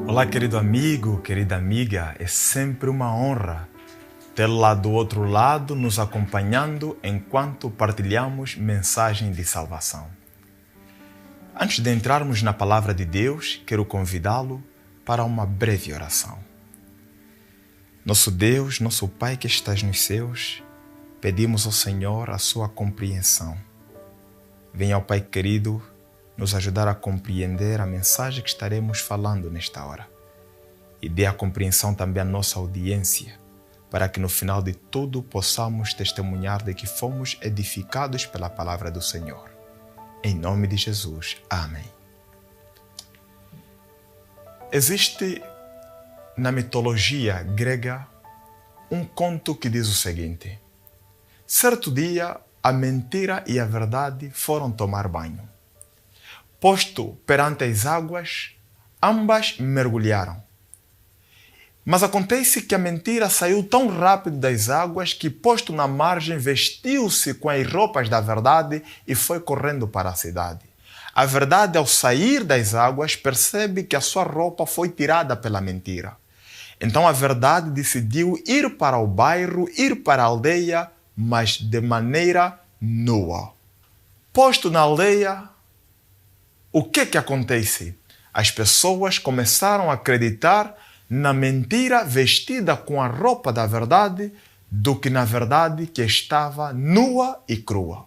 Olá, querido amigo, querida amiga, é sempre uma honra tê-la do outro lado nos acompanhando enquanto partilhamos mensagem de salvação. Antes de entrarmos na palavra de Deus, quero convidá-lo para uma breve oração. Nosso Deus, nosso Pai que estás nos céus, pedimos ao Senhor a sua compreensão. Venha ao Pai querido nos ajudar a compreender a mensagem que estaremos falando nesta hora. E dê a compreensão também à nossa audiência, para que no final de tudo possamos testemunhar de que fomos edificados pela palavra do Senhor. Em nome de Jesus. Amém. Existe na mitologia grega um conto que diz o seguinte: certo dia, a mentira e a verdade foram tomar banho. Posto perante as águas, ambas mergulharam. Mas acontece que a mentira saiu tão rápido das águas que, posto na margem, vestiu-se com as roupas da verdade e foi correndo para a cidade. A verdade, ao sair das águas, percebe que a sua roupa foi tirada pela mentira. Então a verdade decidiu ir para o bairro, ir para a aldeia, mas de maneira nua. Posto na aldeia, o que acontece? As pessoas começaram a acreditar na mentira vestida com a roupa da verdade do que na verdade que estava nua e crua.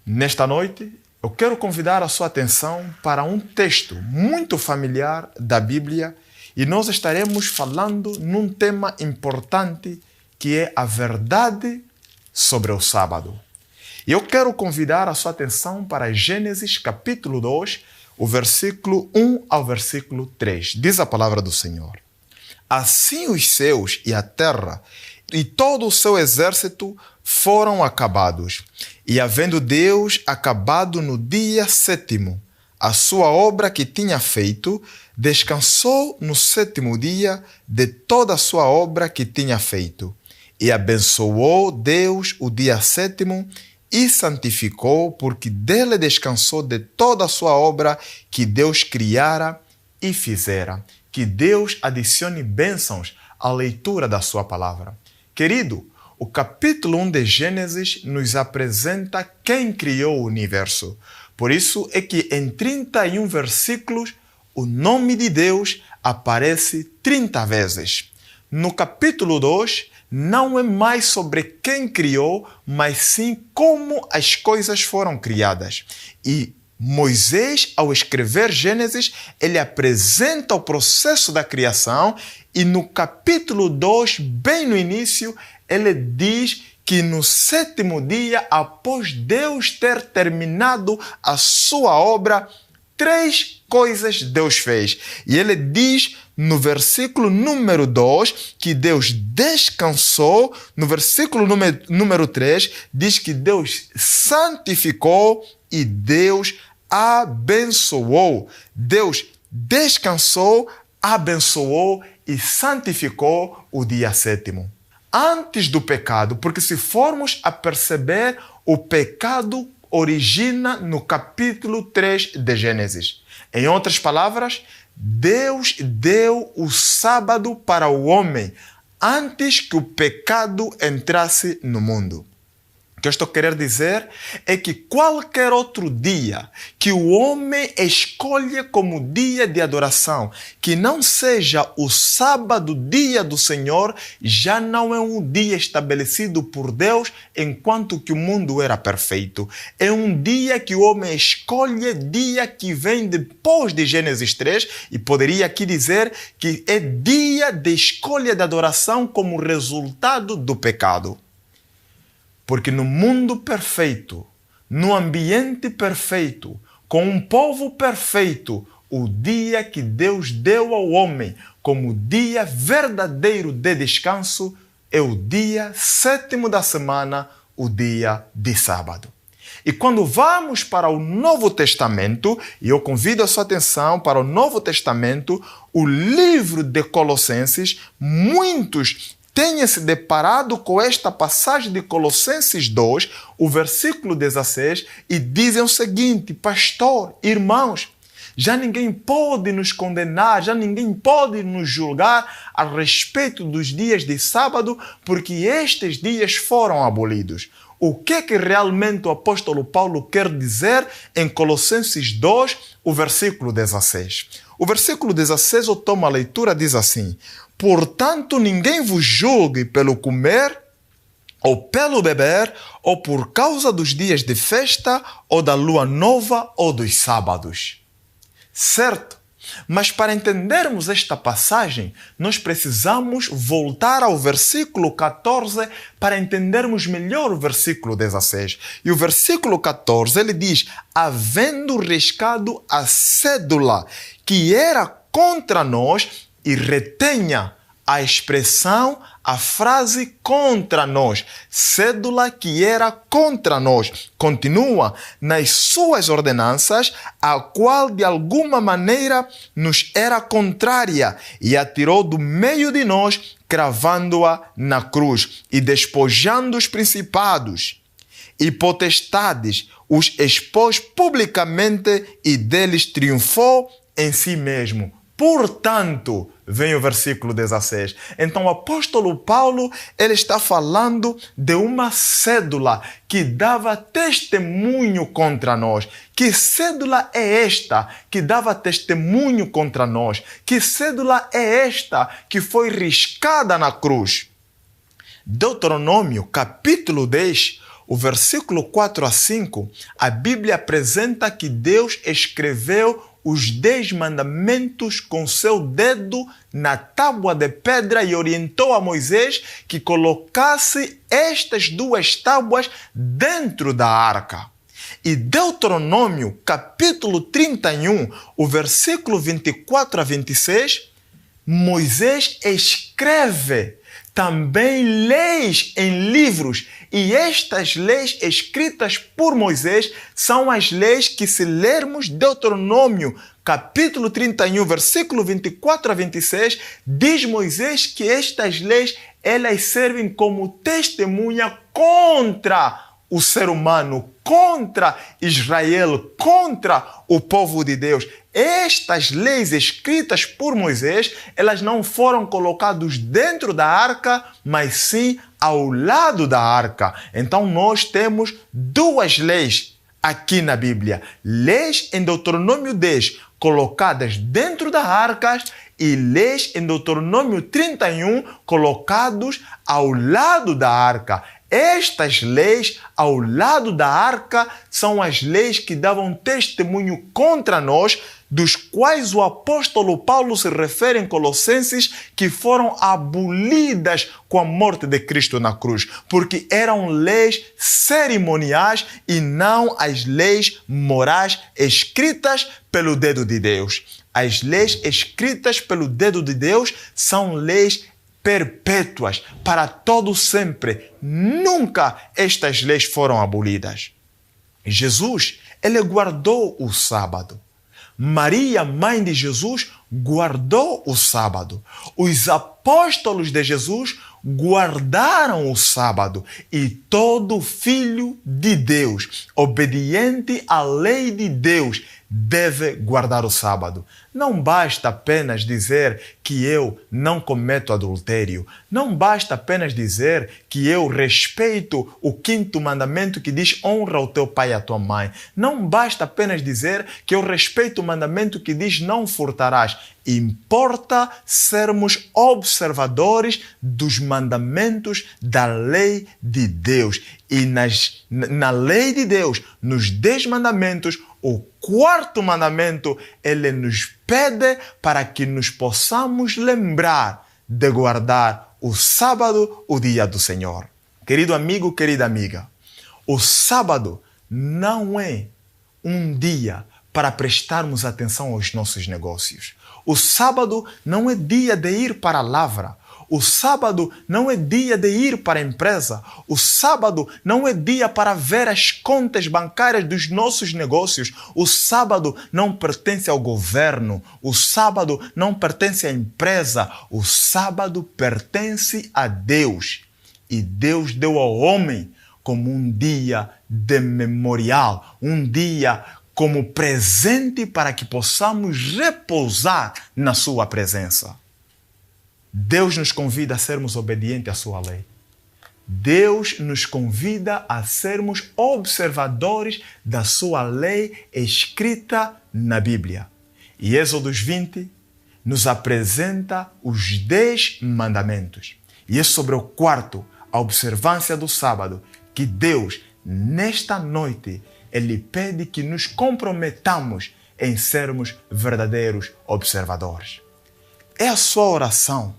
Nesta noite, eu quero convidar a sua atenção para um texto muito familiar da Bíblia e nós estaremos falando num tema importante que é a verdade sobre o sábado. E eu quero convidar a sua atenção para Gênesis capítulo 2, o versículo 1 ao versículo 3. Diz a palavra do Senhor: assim os céus e a terra e todo o seu exército foram acabados. E havendo Deus acabado no dia sétimo a sua obra que tinha feito, descansou no sétimo dia de toda a sua obra que tinha feito. E abençoou Deus o dia sétimo e santificou, porque dele descansou de toda a sua obra que Deus criara e fizera. Que Deus adicione bênçãos à leitura da sua palavra. Querido, o capítulo 1 de Gênesis nos apresenta quem criou o universo. Por isso é que em 31 versículos o nome de Deus aparece 30 vezes. No capítulo 2, não é mais sobre quem criou, mas sim como as coisas foram criadas. E Moisés, ao escrever Gênesis, ele apresenta o processo da criação e no capítulo 2, bem no início, ele diz que no sétimo dia, após Deus ter terminado a sua obra, 3 coisas Deus fez. E ele diz no versículo número 2 que Deus descansou. No versículo número 3 diz que Deus santificou e Deus abençoou. Deus descansou, abençoou e santificou o dia sétimo. Antes do pecado, porque se formos a perceber, o pecado origina no capítulo 3 de Gênesis. Em outras palavras, Deus deu o sábado para o homem antes que o pecado entrasse no mundo. O que eu estou querendo dizer é que qualquer outro dia que o homem escolhe como dia de adoração, que não seja o sábado, dia do Senhor, já não é um dia estabelecido por Deus enquanto que o mundo era perfeito. É um dia que o homem escolhe, dia que vem depois de Gênesis 3, e poderia aqui dizer que é dia de escolha de adoração como resultado do pecado. Porque no mundo perfeito, no ambiente perfeito, com um povo perfeito, o dia que Deus deu ao homem como dia verdadeiro de descanso é o dia sétimo da semana, o dia de sábado. E quando vamos para o Novo Testamento, e eu convido a sua atenção para o Novo Testamento, o livro de Colossenses, muitos tenha se deparado com esta passagem de Colossenses 2, o versículo 16, e dizem o seguinte: pastor, irmãos, Já ninguém pode nos condenar, já ninguém pode nos julgar a respeito dos dias de sábado, porque estes dias foram abolidos. O que é que realmente o apóstolo Paulo quer dizer em Colossenses 2, o versículo 16? O versículo 16, eu tomo a leitura, diz assim: portanto, ninguém vos julgue pelo comer, ou pelo beber, ou por causa dos dias de festa, ou da lua nova, ou dos sábados. Certo? Mas para entendermos esta passagem, nós precisamos voltar ao versículo 14 para entendermos melhor o versículo 16. E o versículo 14, ele diz: havendo riscado a cédula que era contra nós, e retenha a expressão, a frase contra nós, cédula que era contra nós. Continua, nas suas ordenanças, a qual de alguma maneira nos era contrária, e a tirou do meio de nós, cravando-a na cruz, e despojando os principados e potestades, os expôs publicamente, e deles triunfou em si mesmo. Portanto, vem o versículo 16. Então o apóstolo Paulo, ele está falando de uma cédula que dava testemunho contra nós. Que cédula é esta que dava testemunho contra nós? Que cédula é esta que foi riscada na cruz? Deuteronômio, capítulo 10, o versículo 4 a 5, a Bíblia apresenta que Deus escreveu os 10 mandamentos com seu dedo na tábua de pedra e orientou a Moisés que colocasse estas 2 tábuas dentro da arca. E Deuteronômio, capítulo 31, o versículo 24 a 26, Moisés escreve também leis em livros, e estas leis escritas por Moisés são as leis que, se lermos Deuteronômio, capítulo 31, versículo 24 a 26, diz Moisés que estas leis, elas servem como testemunha contra o ser humano, contra Israel, contra o povo de Deus. Estas leis escritas por Moisés, elas não foram colocadas dentro da arca, mas sim ao lado da arca. Então nós temos 2 leis aqui na Bíblia. Leis em Deuteronômio 10, colocadas dentro da arca, e leis em Deuteronômio 31, colocados ao lado da arca. Estas leis ao lado da arca são as leis que davam testemunho contra nós, dos quais o apóstolo Paulo se refere em Colossenses, que foram abolidas com a morte de Cristo na cruz, porque eram leis cerimoniais e não as leis morais escritas pelo dedo de Deus. As leis escritas pelo dedo de Deus são leis perpétuas, para todo sempre. Nunca estas leis foram abolidas. Jesus, ele guardou o sábado. Maria, mãe de Jesus, guardou o sábado. Os apóstolos de Jesus guardaram o sábado, e todo filho de Deus, obediente à lei de Deus, deve guardar o sábado. Não basta apenas dizer que eu não cometo adultério. Não basta apenas dizer que eu respeito o 5º mandamento que diz: honra o teu pai e a tua mãe. Não basta apenas dizer que eu respeito o mandamento que diz: não furtarás. Importa sermos observadores dos mandamentos da lei de Deus. E na lei de Deus, nos 10 mandamentos, o 4º mandamento, ele nos pede para que nos possamos lembrar de guardar o sábado, o dia do Senhor. Querido amigo, querida amiga, o sábado não é um dia para prestarmos atenção aos nossos negócios. O sábado não é dia de ir para a lavra. O sábado não é dia de ir para a empresa. O sábado não é dia para ver as contas bancárias dos nossos negócios. O sábado não pertence ao governo. O sábado não pertence à empresa. O sábado pertence a Deus. E Deus deu ao homem como um dia de memorial, um dia como presente para que possamos repousar na sua presença. Deus nos convida a sermos obedientes à sua lei. Deus nos convida a sermos observadores da sua lei escrita na Bíblia. E Êxodo 20 nos apresenta os 10 mandamentos. E é sobre o quarto, a observância do sábado, que Deus, nesta noite, Ele pede que nos comprometamos em sermos verdadeiros observadores. É a sua oração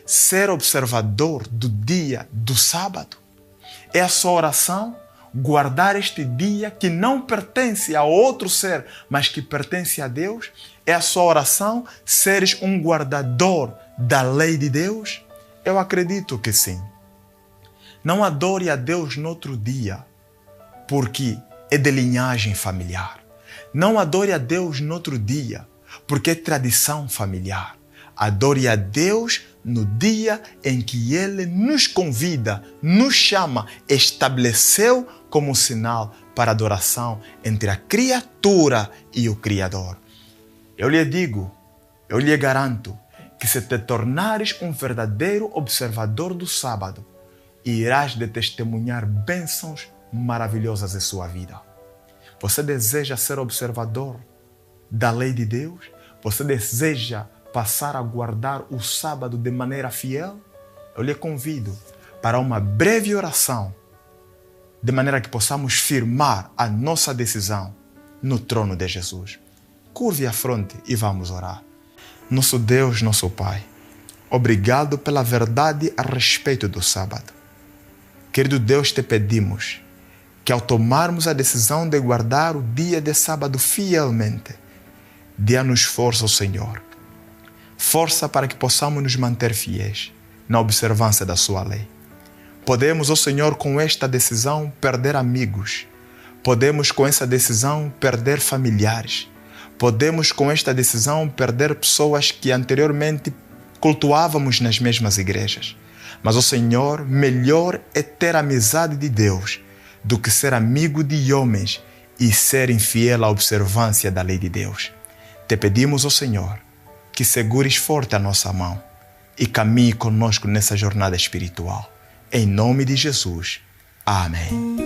ser observador do dia do sábado? É a sua oração guardar este dia que não pertence a outro ser, mas que pertence a Deus? É a sua oração seres um guardador da lei de Deus? Eu acredito que sim. Não adore a Deus no outro dia, porque é de linhagem familiar. Não adore a Deus no outro dia, porque é tradição familiar. Adore a Deus no dia em que Ele nos convida, nos chama, estabeleceu como sinal para adoração entre a criatura e o Criador. Eu lhe digo, eu lhe garanto, que se te tornares um verdadeiro observador do sábado, irás de testemunhar bênçãos maravilhosas em sua vida. Você deseja ser observador da lei de Deus? Você deseja passar a guardar o sábado de maneira fiel? Eu lhe convido para uma breve oração, de maneira que possamos firmar a nossa decisão no trono de Jesus. Curve a fronte e vamos orar. Nosso Deus, nosso Pai, obrigado pela verdade a respeito do sábado. Querido Deus, te pedimos que ao tomarmos a decisão de guardar o dia de sábado fielmente, dê-nos força, Senhor. Força para que possamos nos manter fiéis na observância da sua lei. Podemos, ó Senhor, com esta decisão perder amigos. Podemos com essa decisão perder familiares. Podemos com esta decisão perder pessoas que anteriormente cultuávamos nas mesmas igrejas. Mas, ó Senhor, melhor é ter a amizade de Deus do que ser amigo de homens e ser infiel à observância da lei de Deus. Te pedimos, ó Senhor, que segures forte a nossa mão e caminhe conosco nessa jornada espiritual. Em nome de Jesus. Amém.